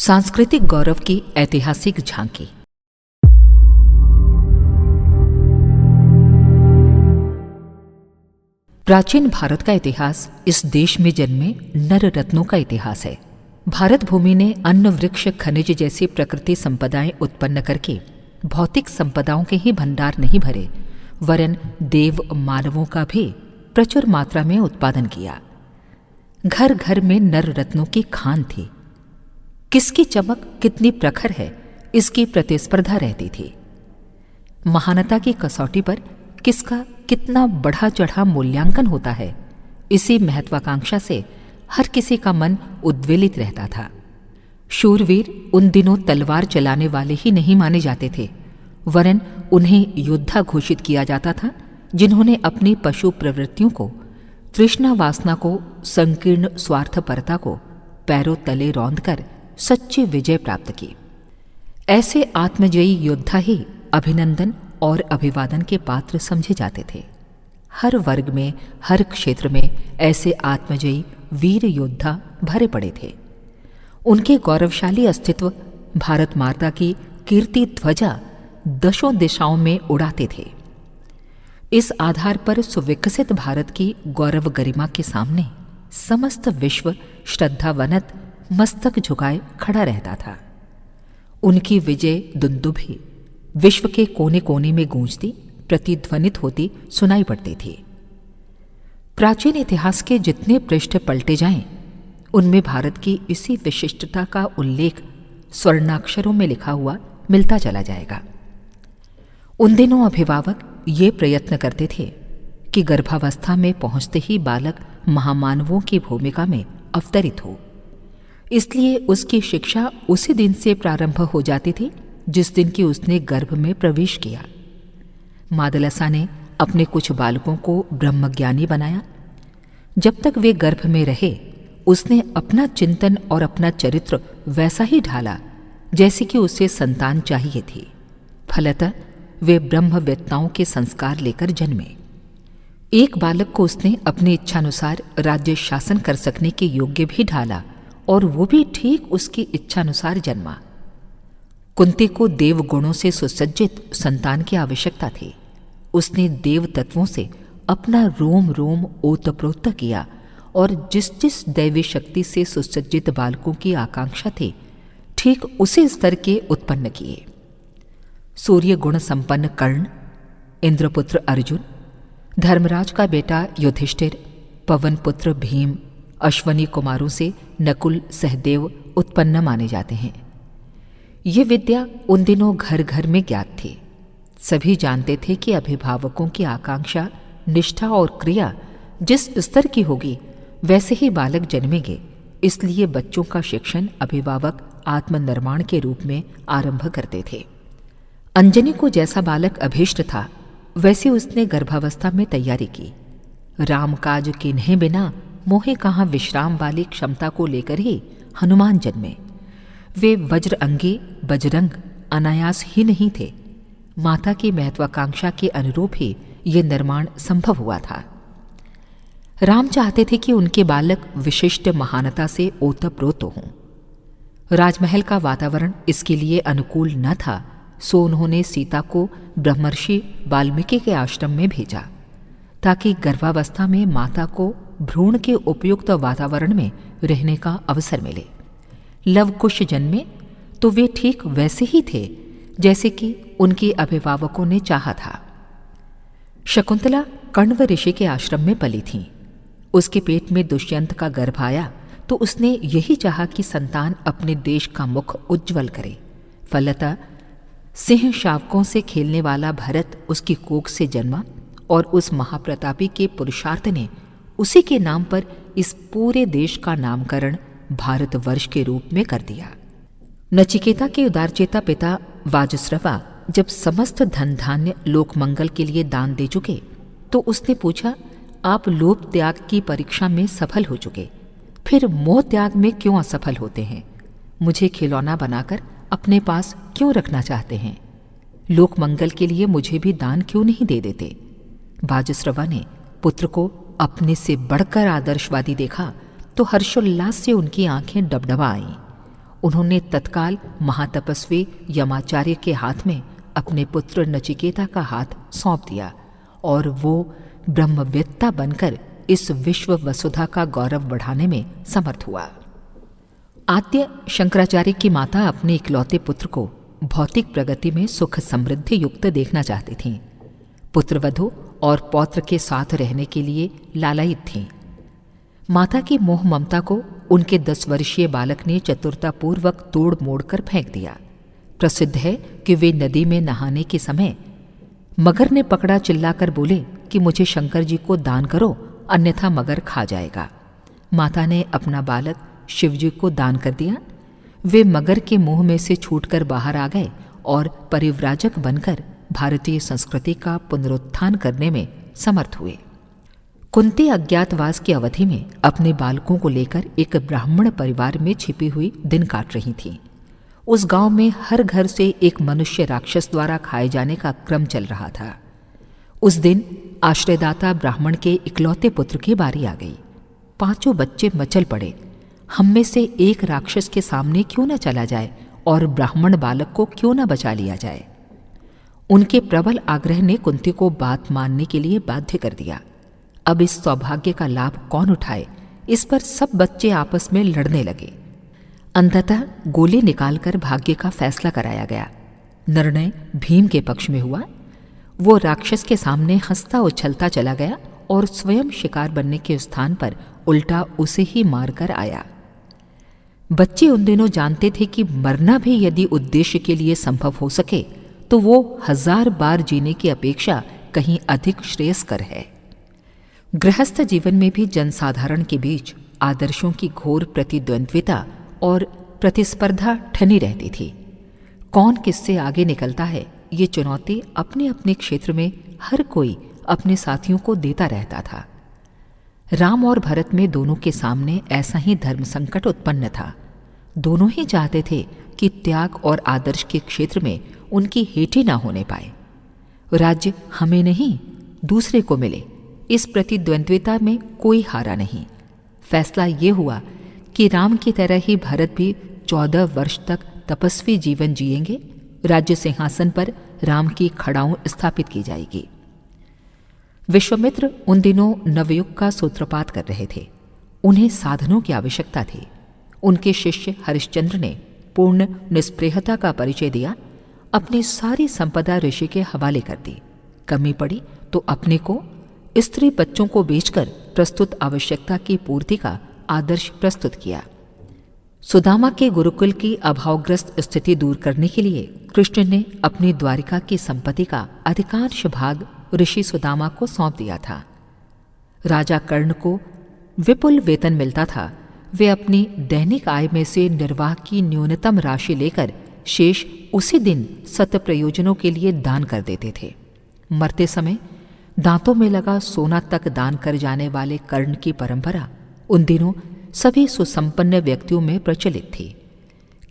सांस्कृतिक गौरव की ऐतिहासिक झांकी। प्राचीन भारत का इतिहास इस देश में जन्मे नर रत्नों का इतिहास है। भारत भूमि ने अन्न, वृक्ष, खनिज जैसी प्रकृति संपदाएं उत्पन्न करके भौतिक संपदाओं के ही भंडार नहीं भरे, वरन देव मानवों का भी प्रचुर मात्रा में उत्पादन किया। घर घर में नर रत्नों की खान थी। किसकी चमक कितनी प्रखर है, इसकी प्रतिस्पर्धा रहती थी। महानता की कसौटी पर किसका कितना बढ़ा चढ़ा मूल्यांकन होता है, इसी महत्वाकांक्षा से हर किसी का मन उद्वेलित रहता था। शूरवीर उन दिनों तलवार चलाने वाले ही नहीं माने जाते थे, वरन उन्हें योद्धा घोषित किया जाता था, जिन्होंने अपनी पशु प्रवृत्तियों को, तृष्णा वासना को, संकीर्ण स्वार्थपरता को पैरों तले रौंदकर सच्ची विजय प्राप्त की। ऐसे आत्मजयी योद्धा ही अभिनंदन और अभिवादन के पात्र समझे जाते थे। हर वर्ग में, हर क्षेत्र में ऐसे आत्मजयी वीर योद्धा भरे पड़े थे। उनके गौरवशाली अस्तित्व भारत माता की कीर्ति ध्वजा दशों दिशाओं में उड़ाते थे। इस आधार पर सुविकसित भारत की गौरव गरिमा के सामने समस्त विश्व श्रद्धावनत मस्तक झुकाए खड़ा रहता था। उनकी विजय दुंदुभी विश्व के कोने कोने में गूंजती, प्रतिध्वनित होती सुनाई पड़ती थी। प्राचीन इतिहास के जितने पृष्ठ पलटे जाएं, उनमें भारत की इसी विशिष्टता का उल्लेख स्वर्णाक्षरों में लिखा हुआ मिलता चला जाएगा। उन दिनों अभिभावक ये प्रयत्न करते थे कि गर्भावस्था में पहुंचते ही बालक महामानवों की भूमिका में अवतरित हो। इसलिए उसकी शिक्षा उसी दिन से प्रारंभ हो जाती थी जिस दिन की उसने गर्भ में प्रवेश किया। मादलसा ने अपने कुछ बालकों को ब्रह्मज्ञानी बनाया। जब तक वे गर्भ में रहे, उसने अपना चिंतन और अपना चरित्र वैसा ही ढाला जैसे कि उसे संतान चाहिए थी। फलतः वे ब्रह्मवेत्ताओं के संस्कार लेकर जन्मे। एक बालक को उसने अपनी इच्छानुसार राज्य शासन कर सकने के योग्य भी ढाला, और वो भी ठीक उसकी इच्छानुसार जन्मा। कुंती को देव गुणों से सुसज्जित संतान की आवश्यकता थी। उसने देव तत्वों से अपना रोम रोम ओतप्रोत किया और जिस जिस दैवी शक्ति से सुसज्जित बालकों की आकांक्षा थी, ठीक उसी स्तर के उत्पन्न किए। सूर्य गुण संपन्न कर्ण, इंद्रपुत्र अर्जुन, धर्मराज का बेटा युधिष्ठिर, पवन पुत्र भीम, अश्वनी कुमारों से नकुल, सहदेव उत्पन्न माने जाते हैं। ये विद्या उन दिनों घर घर में ज्ञात थी। सभी जानते थे कि अभिभावकों की आकांक्षा, निष्ठा और क्रिया जिस स्तर की होगी, वैसे ही बालक जन्मेंगे। इसलिए बच्चों का शिक्षण अभिभावक आत्मनिर्माण के रूप में आरंभ करते थे। अंजनी को जैसा बालक अभीष्ट था, वैसे उसने गर्भावस्था में तैयारी की। राम काज किन्हे बिना मोहे कहाँ विश्राम वाली क्षमता को लेकर ही हनुमान जन्मे। वे वज्र अंगी, बजरंग अनायास ही नहीं थे। माता की महत्वाकांक्षा के अनुरूप ही ये निर्माण संभव हुआ था। राम चाहते थे कि उनके बालक विशिष्ट महानता से ओतप्रोत हों। राजमहल का वातावरण इसके लिए अनुकूल न था, सो उन्होंने सीता को ब्रह्मर्षि वाल्मीकि के आश्रम में भेजा, ताकि गर्भावस्था में माता को भ्रूण के उपयुक्त वातावरण में रहने का अवसर मिले। लवकुश जन्मे तो वे ठीक वैसे ही थे जैसे कि उनके अभिभावकों ने चाहा था। शकुंतला कण्व ऋषि के आश्रम में पली थी। उसके पेट में दुष्यंत का गर्भ आया तो उसने यही चाहा कि संतान अपने देश का मुख उज्ज्वल करे। फलतः सिंह शावकों से खेलने वाला भरत उसकी कोख से जन्मा, और उस महाप्रतापी के पुरुषार्थ ने उसी के नाम पर इस पूरे देश का नामकरण भारतवर्ष के रूप में कर दिया। नचिकेता के उदारचेता पिता वाजश्रवा जब समस्त धन धान्य लोक मंगल के लिए दान दे चुके, तो उसने पूछा, आप लोभ त्याग की परीक्षा में सफल हो चुके, फिर मोह त्याग में क्यों असफल होते हैं? मुझे खिलौना बनाकर अपने पास क्यों रखना चाहते हैं? लोक मंगल के लिए मुझे भी दान क्यों नहीं दे देते? वाजश्रवा ने पुत्र को अपने से बढ़कर आदर्शवादी देखा तो हर्षोल्लास से उनकी आंखें डबडबा आईं। उन्होंने तत्काल महातपस्वी यमाचार्य के हाथ में अपने पुत्र नचिकेता का हाथ सौंप दिया और वो ब्रह्मवेत्ता बनकर इस विश्व वसुधा का गौरव बढ़ाने में समर्थ हुआ। आद्य शंकराचार्य की माता अपने इकलौते पुत्र को भौतिक प्रगति में सुख समृद्धि युक्त देखना चाहती थीं। पुत्रवधू और पौत्र के साथ रहने के लिए लालायित थीं। माता की मोह ममता को उनके 10 वर्षीय बालक ने चतुरतापूर्वक तोड़ मोड़ कर फेंक दिया। प्रसिद्ध है कि वे नदी में नहाने के समय मगर ने पकड़ा चिल्लाकर बोले कि मुझे शंकर जी को दान करो, अन्यथा मगर खा जाएगा। माता ने अपना बालक शिवजी को दान कर दिया। वे मगर के मुंह में से छूटकर बाहर आ गए और परिव्राजक बनकर भारतीय संस्कृति का पुनरुत्थान करने में समर्थ हुए। कुंती अज्ञातवास की अवधि में अपने बालकों को लेकर एक ब्राह्मण परिवार में छिपी हुई दिन काट रही थी। उस गांव में हर घर से एक मनुष्य राक्षस द्वारा खाए जाने का क्रम चल रहा था। उस दिन आश्रयदाता ब्राह्मण के इकलौते पुत्र की बारी आ गई। 5 बच्चे मचल पड़े, हम में से एक राक्षस के सामने क्यों न चला जाए और ब्राह्मण बालक को क्यों न बचा लिया जाए। उनके प्रबल आग्रह ने कुंती को बात मानने के लिए बाध्य कर दिया। अब इस सौभाग्य का लाभ कौन उठाए, इस पर सब बच्चे आपस में लड़ने लगे। अंततः गोली निकालकर भाग्य का फैसला कराया गया। निर्णय भीम के पक्ष में हुआ। वो राक्षस के सामने हंसता उछलता चला गया और स्वयं शिकार बनने के स्थान पर उल्टा उसे ही मारकर आया। बच्चे उन दिनों जानते थे कि मरना भी यदि उद्देश्य के लिए संभव हो सके तो वो 1000 बार जीने की अपेक्षा कहीं अधिक श्रेयस्कर है। गृहस्थ जीवन में भी जनसाधारण के बीच आदर्शों की घोर प्रतिद्वंद्विता और प्रतिस्पर्धा ठनी रहती थी। कौन किससे आगे निकलता है, ये चुनौती अपने अपने क्षेत्र में हर कोई अपने साथियों को देता रहता था। राम और भरत में दोनों के सामने ऐसा ही धर्म संकट उत्पन्न था। दोनों ही चाहते थे कि त्याग और आदर्श के क्षेत्र में उनकी हेठी ना होने पाए। राज्य हमें नहीं दूसरे को मिले, इस प्रतिद्वंद्विता में कोई हारा नहीं। फैसला ये हुआ कि राम की तरह ही भरत भी 14 वर्ष तक तपस्वी जीवन जिएंगे। राज्य सिंहासन पर राम की खड़ाऊं स्थापित की जाएगी। विश्वामित्र उन दिनों नवयुग का सूत्रपात कर रहे थे। उन्हें साधनों की आवश्यकता थी। उनके शिष्य हरिश्चंद्र ने पूर्ण निस्पृहता का परिचय दिया। अपनी सारी संपदा ऋषि के हवाले कर दी। कमी पड़ी तो अपने को, स्त्री बच्चों को बेचकर प्रस्तुत आवश्यकता की पूर्ति का आदर्श प्रस्तुत किया। सुदामा के गुरुकुल की अभावग्रस्त स्थिति दूर करने के लिए कृष्ण ने अपनी द्वारिका की संपत्ति का अधिकांश भाग ऋषि सुदामा को सौंप दिया था। राजा कर्ण को विपुल वेतन मिलता था। वे अपनी दैनिक आय में से निर्वाह की न्यूनतम राशि लेकर शेष उसी दिन सत प्रयोजनों के लिए दान कर देते थे। मरते समय दांतों में लगा सोना तक दान कर जाने वाले कर्ण की परंपरा उन दिनों सभी सुसंपन्न व्यक्तियों में प्रचलित थी।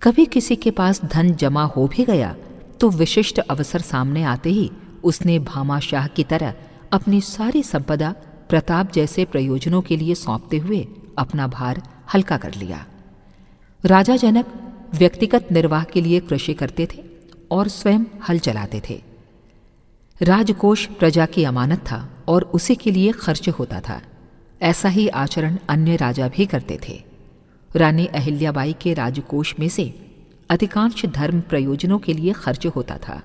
कभी किसी के पास धन जमा हो भी गया तो विशिष्ट अवसर सामने आते ही उसने भामाशाह की तरह अपनी सारी संपदा प्रताप जैसे प्रयोजनों के लिए सौंपते हुए अपना भार हल्का कर लिया। राजा जनक व्यक्तिगत निर्वाह के लिए कृषि करते थे और स्वयं हल चलाते थे। राजकोष प्रजा की अमानत था और उसी के लिए खर्च होता था। ऐसा ही आचरण अन्य राजा भी करते थे। रानी अहिल्याबाई के राजकोष में से अधिकांश धर्म प्रयोजनों के लिए खर्च होता था।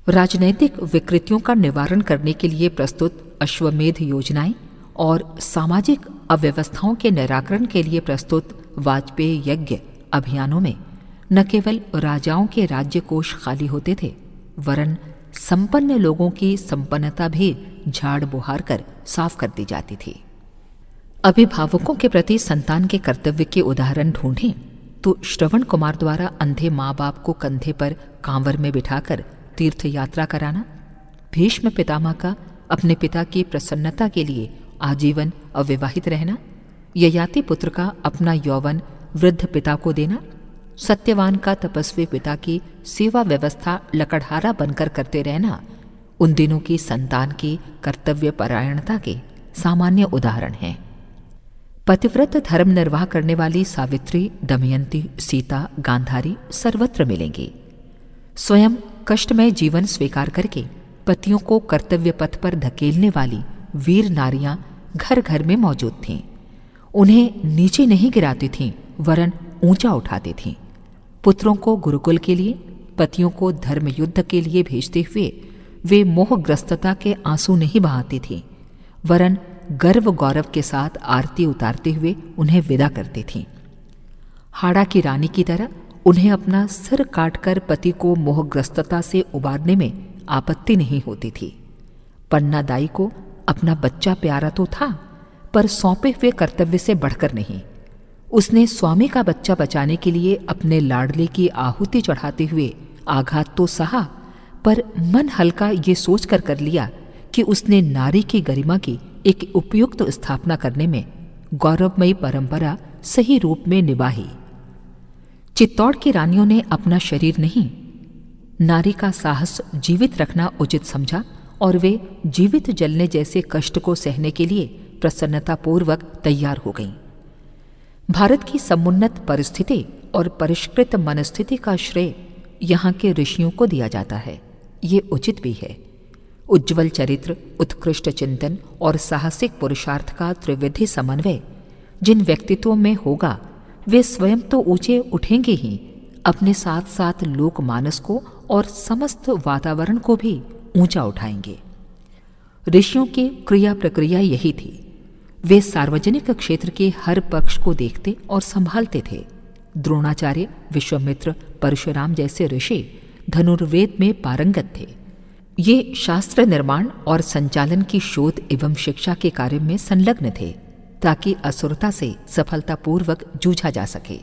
राजनैतिक विकृतियों का निवारण करने के लिए प्रस्तुत अश्वमेध योजनाएं और सामाजिक अव्यवस्थाओं के निराकरण के लिए प्रस्तुत वाजपेयी यज्ञ अभियानों में न केवल राजाओं के राज्य कोष खाली होते थे, वरन संपन्न लोगों की संपन्नता भी झाड़ बुहार कर साफ कर दी जाती थी। अभिभावकों के प्रति संतान के कर्तव्य के उदाहरण ढूंढें तो श्रवण कुमार द्वारा अंधे माँ बाप को कंधे पर कांवर में बिठाकर तीर्थ यात्रा कराना, भीष्म पितामह का अपने पिता की प्रसन्नता के लिए आजीवन अविवाहित रहना, ययाति पुत्र का अपना यौवन वृद्ध पिता को देना, सत्यवान का तपस्वी पिता की सेवा व्यवस्था लकड़हारा बनकर करते रहना उन दिनों की संतान की कर्तव्य परायणता के सामान्य उदाहरण हैं। पतिव्रत धर्म निर्वाह करने वाली सावित्री, दमयंती, सीता, गांधारी सर्वत्र मिलेंगी। स्वयं कष्टमय जीवन स्वीकार करके पतियों को कर्तव्य पथ पर धकेलने वाली वीर नारियां घर घर में मौजूद थीं। उन्हें नीचे नहीं गिराती थीं, वरन ऊंचा उठाती थीं। पुत्रों को गुरुकुल के लिए, पतियों को धर्म युद्ध के लिए भेजते हुए वे मोहग्रस्तता के आंसू नहीं बहाती थीं, वरन गर्व गौरव के साथ आरती उतारते हुए उन्हें विदा करती थीं। हाड़ा की रानी की तरह उन्हें अपना सिर काटकर पति को मोहग्रस्तता से उबारने में आपत्ति नहीं होती थी। पन्नादाई को अपना बच्चा प्यारा तो था, पर सौंपे हुए कर्तव्य से बढ़कर नहीं। उसने स्वामी का बच्चा बचाने के लिए अपने लाडले की आहुति चढ़ाते हुए आघात तो सहा, पर मन हल्का ये सोचकर कर लिया कि उसने नारी की गरिमा की एक उपयुक्त स्थापना करने में गौरवमयी परंपरा सही रूप में निभाई। चित्तौड़ की रानियों ने अपना शरीर नहीं, नारी का साहस जीवित रखना उचित समझा और वे जीवित जलने जैसे कष्ट को सहने के लिए प्रसन्नतापूर्वक तैयार हो गईं। भारत की समुन्नत परिस्थिति और परिष्कृत मनस्थिति का श्रेय यहाँ के ऋषियों को दिया जाता है। ये उचित भी है। उज्ज्वल चरित्र, उत्कृष्ट चिंतन और साहसिक पुरुषार्थ का त्रिविधि समन्वय जिन व्यक्तित्वों में होगा, वे स्वयं तो ऊंचे उठेंगे ही, अपने साथ साथ लोकमानस को और समस्त वातावरण को भी ऊंचा उठाएंगे। ऋषियों की क्रिया प्रक्रिया यही थी। वे सार्वजनिक क्षेत्र के हर पक्ष को देखते और संभालते थे। द्रोणाचार्य, विश्वामित्र, परशुराम जैसे ऋषि धनुर्वेद में पारंगत थे। ये शास्त्र निर्माण और संचालन की शोध एवं शिक्षा के कार्य में संलग्न थे, ताकि असुरता से सफलतापूर्वक जूझा जा सके।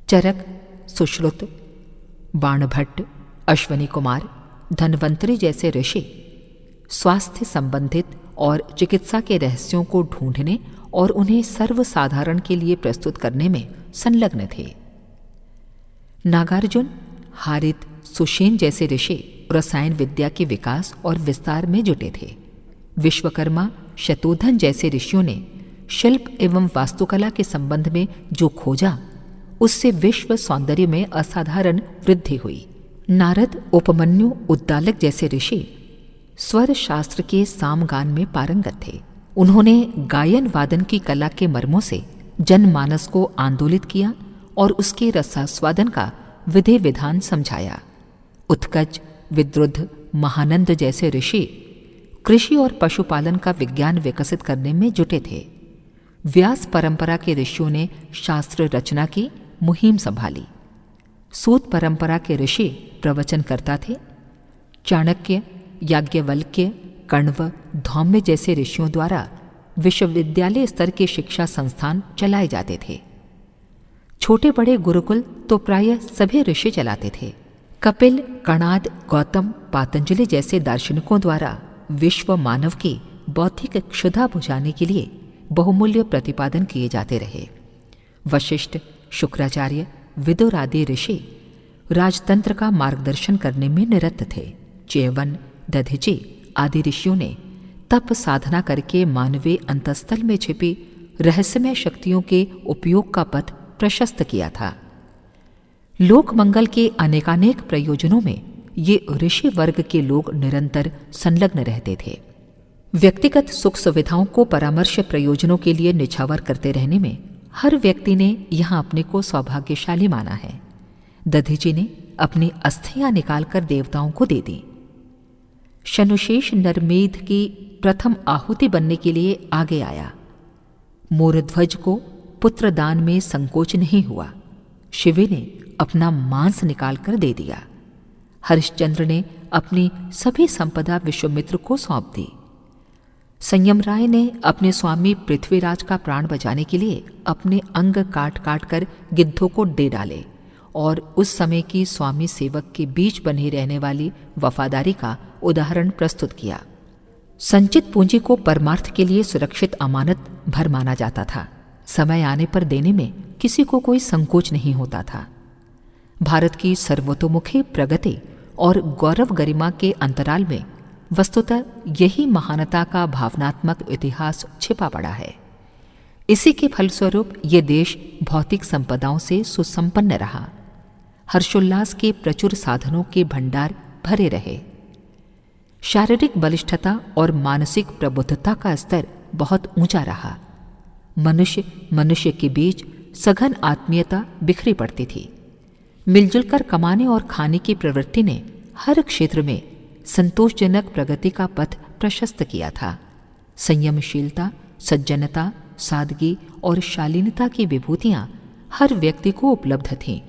चरक, सुश्रुत, बाणभट्ट, अश्वनी कुमार, धन्वंतरी जैसे ऋषि स्वास्थ्य संबंधित और चिकित्सा के रहस्यों को ढूंढने और उन्हें सर्वसाधारण के लिए प्रस्तुत करने में संलग्न थे। नागार्जुन, हारित, सुषेण जैसे ऋषि रसायन विद्या के विकास और विस्तार में जुटे थे। विश्वकर्मा, शतोधन जैसे ऋषियों ने शिल्प एवं वास्तुकला के संबंध में जो खोजा, उससे विश्व सौंदर्य में असाधारण वृद्धि हुई। नारद, उपमन्यु, उद्दालक जैसे ऋषि स्वर शास्त्र के सामगान में पारंगत थे। उन्होंने गायन वादन की कला के मर्मों से जनमानस को आंदोलित किया और उसके रसास्वादन का विधि विधान समझाया। उत्कच, विद्रुद्ध, महानंद जैसे ऋषि कृषि और पशुपालन का विज्ञान विकसित करने में जुटे थे। व्यास परंपरा के ऋषियों ने शास्त्र रचना की मुहिम संभाली। सूत परंपरा के ऋषि प्रवचन करता थे। चाणक्य, याज्ञवल्क्य, कण्व, धौम्य जैसे ऋषियों द्वारा विश्वविद्यालय स्तर के शिक्षा संस्थान चलाए जाते थे। छोटे बड़े गुरुकुल तो प्रायः सभी ऋषि चलाते थे। कपिल, कणाद, गौतम, पातंजलि जैसे दार्शनिकों द्वारा विश्व मानव की बौद्धिक क्षुधा बुझाने के लिए बहुमूल्य प्रतिपादन किए जाते रहे। वशिष्ठ, शुक्राचार्य, विदुर आदि ऋषि राजतंत्र का मार्गदर्शन करने में निरत थे। च्यवन, दधिची आदि ऋषियों ने तप साधना करके मानवीय अंतस्थल में छिपी रहस्यमय शक्तियों के उपयोग का पथ प्रशस्त किया था। लोक मंगल के अनेकानेक प्रयोजनों में ये ऋषि वर्ग के लोग निरंतर संलग्न रहते थे। व्यक्तिगत सुख सुविधाओं को परामर्श प्रयोजनों के लिए निछावर करते रहने में हर व्यक्ति ने यहाँ अपने को सौभाग्यशाली माना है। दधीची ने अपनी अस्थियां निकालकर देवताओं को दे दी। शनुशेष नरमेध की प्रथम आहुति बनने के लिए आगे आया। मोरध्वज को पुत्रदान में संकोच नहीं हुआ। शिवे ने अपना मांस निकालकर दे दिया। हरिश्चंद्र ने अपनी सभी संपदा विश्वामित्र को सौंप दी। संयम राय ने अपने स्वामी पृथ्वीराज का प्राण बचाने के लिए अपने अंग काट काट कर गिद्धों को दे डाले और उस समय की स्वामी सेवक के बीच बनी रहने वाली वफादारी का उदाहरण प्रस्तुत किया। संचित पूंजी को परमार्थ के लिए सुरक्षित अमानत भर माना जाता था। समय आने पर देने में किसी को कोई संकोच नहीं होता था। भारत की सर्वतोमुखी प्रगति और गौरव गरिमा के अंतराल में वस्तुतः यही महानता का भावनात्मक इतिहास छिपा पड़ा है। इसी के फलस्वरूप ये देश भौतिक संपदाओं से सुसंपन्न रहा। हर्षोल्लास के प्रचुर साधनों के भंडार भरे रहे। शारीरिक बलिष्ठता और मानसिक प्रबुद्धता का स्तर बहुत ऊंचा रहा। मनुष्य के बीच सघन आत्मीयता बिखरी पड़ती थी। मिलजुल कर कमाने और खाने की प्रवृत्ति ने हर क्षेत्र में संतोषजनक प्रगति का पथ प्रशस्त किया था। संयमशीलता, सज्जनता, सादगी और शालीनता की विभूतियां हर व्यक्ति को उपलब्ध थीं।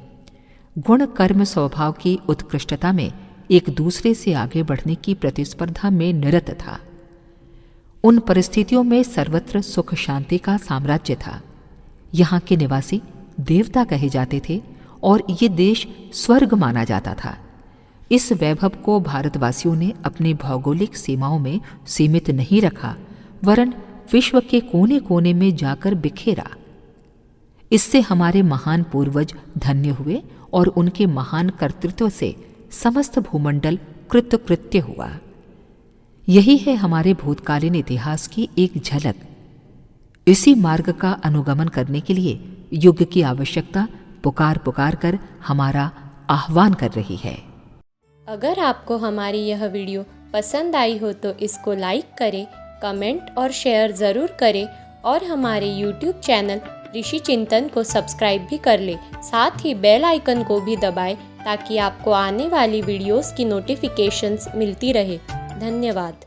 गुण कर्म स्वभाव की उत्कृष्टता में एक दूसरे से आगे बढ़ने की प्रतिस्पर्धा में निरत था। उन परिस्थितियों में सर्वत्र सुख शांति का साम्राज्य था। यहाँ के निवासी देवता कहे जाते थे और ये देश स्वर्ग माना जाता था। इस वैभव को भारतवासियों ने अपनी भौगोलिक सीमाओं में सीमित नहीं रखा, वरन विश्व के कोने कोने में जाकर बिखेरा। इससे हमारे महान पूर्वज धन्य हुए और उनके महान कर्तृत्व से समस्त भूमंडल कृतकृत्य हुआ। यही है हमारे भूतकालीन इतिहास की एक झलक। इसी मार्ग का अनुगमन करने के लिए युग की आवश्यकता पुकार पुकार कर हमारा आह्वान कर रही है। अगर आपको हमारी यह वीडियो पसंद आई हो तो इसको लाइक करें, कमेंट और शेयर ज़रूर करें और हमारे YouTube चैनल ऋषि चिंतन को सब्सक्राइब भी कर लें। साथ ही बेल आइकन को भी दबाएं ताकि आपको आने वाली वीडियोस की नोटिफिकेशंस मिलती रहे। धन्यवाद।